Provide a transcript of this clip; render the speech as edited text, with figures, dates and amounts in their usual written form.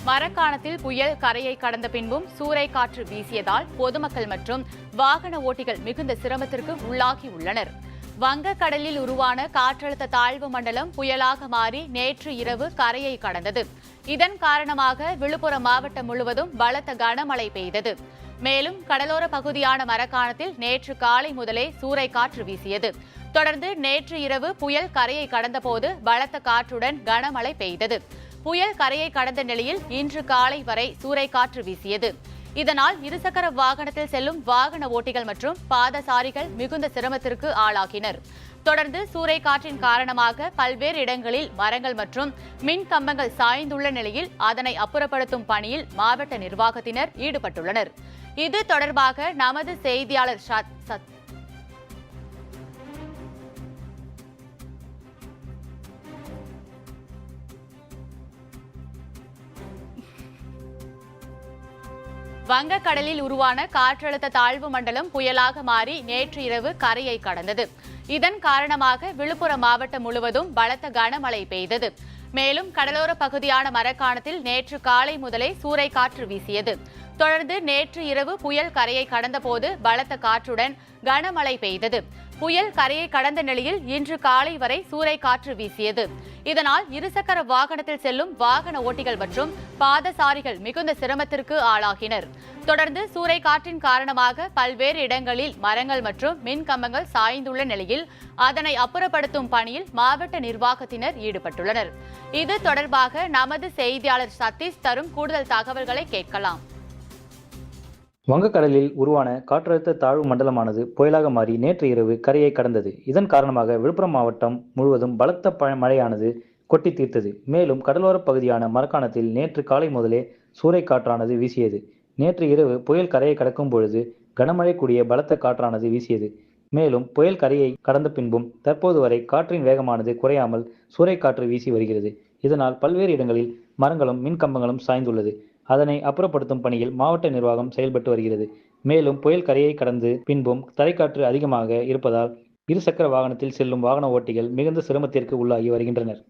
மரக்காணத்தில் புயல் கரையை கடந்த பின்பும் சூறைக்காற்று வீசியதால் பொதுமக்கள் மற்றும் வாகன ஓட்டிகள் மிகுந்த சிரமத்திற்கு உள்ளாகியுள்ளனர். வங்கக்கடலில் உருவான காற்றழுத்த தாழ்வு மண்டலம் புயலாக மாறி நேற்று இரவு கரையை கடந்தது. இதன் காரணமாக விழுப்புரம் மாவட்டம் முழுவதும் பலத்த கனமழை பெய்தது. மேலும் கடலோர பகுதியான மரக்காணத்தில் நேற்று காலை முதலே சூறைக்காற்று வீசியது. தொடர்ந்து நேற்று இரவு புயல் கரையை கடந்தபோது பலத்த காற்றுடன் கனமழை பெய்தது. புயல் கரையை கடந்த நிலையில் இன்று காலை வரை சூறைக்காற்று வீசியது. இதனால் இருசக்கர வாகனத்தில் செல்லும் வாகன ஓட்டிகள் மற்றும் பாதசாரிகள் மிகுந்த சிரமத்திற்கு ஆளாகினர். தொடர்ந்து சூறைக்காற்றின் காரணமாக பல்வேறு இடங்களில் மரங்கள் மற்றும் மின் கம்பங்கள் சாய்ந்துள்ள நிலையில் அதனை அப்புறப்படுத்தும் பணியில் மாவட்ட நிர்வாகத்தினர் ஈடுபட்டுள்ளனர். இது தொடர்பாக நமது செய்தியாளர் வங்கக்கடலில் உருவான காற்றழுத்த தாழ்வு மண்டலம் புயலாக மாறி நேற்று இரவு கரையை கடந்தது. இதன் காரணமாக விழுப்புரம் மாவட்டம் முழுவதும் பலத்த கனமழை பெய்தது. மேலும் கடலோர பகுதியான மரக்காணத்தில் நேற்று காலை முதலே சூறைக்காற்று வீசியது. தொடர்ந்து நேற்று இரவு புயல் கரையை கடந்தபோது பலத்த காற்றுடன் கனமழை பெய்தது. புயல் கரையை கடந்த நிலையில் இன்று காலை வரை சூறைக்காற்று வீசியது. இதனால் இருசக்கர வாகனத்தில் செல்லும் வாகன ஓட்டிகள் மற்றும் பாதசாரிகள் மிகுந்த சிரமத்திற்கு ஆளாகினர். தொடர்ந்து சூறைக்காற்றின் காரணமாக பல்வேறு இடங்களில் மரங்கள் மற்றும் மின் கம்பங்கள் சாய்ந்துள்ள நிலையில் அதனை அப்புறப்படுத்தும் பணியில் மாவட்ட நிர்வாகத்தினர் ஈடுபட்டுள்ளனர். இது தொடர்பாக நமது செய்தியாளர் சதீஷ் தரும் கூடுதல் தகவல்களை கேட்கலாம். வங்கக்கடலில் உருவான காற்றழுத்த தாழ்வு மண்டலமானது புயலாக மாறி நேற்று இரவு கரையை கடந்தது. இதன் காரணமாக விழுப்புரம் மாவட்டம் முழுவதும் பலத்த மழையானது கொட்டி தீர்த்தது. மேலும் கடலோர பகுதியான மரக்காணத்தில் நேற்று காலை முதலே சூறைக்காற்றானது வீசியது. நேற்று இரவு புயல் கரையை கடக்கும் பொழுது கனமழை கூடிய பலத்த காற்றானது வீசியது. மேலும் புயல் கரையை கடந்த பின்பும் தற்போது வரை காற்றின் வேகமானது குறையாமல் சூறைக்காற்று வீசி வருகிறது. இதனால் பல்வேறு இடங்களில் மரங்களும் மின் கம்பங்களும் சாய்ந்துள்ளது. அதனை அப்புறப்படுத்தும் பணியில் மாவட்ட நிர்வாகம் செயல்பட்டு வருகிறது. மேலும் புயல் கரையை கடந்து பின்பும் தரைக்காற்று அதிகமாக இருப்பதால் இருசக்கர வாகனத்தில் செல்லும் வாகன ஓட்டிகள் மிகுந்த சிரமத்திற்கு உள்ளாகி வருகின்றனர்.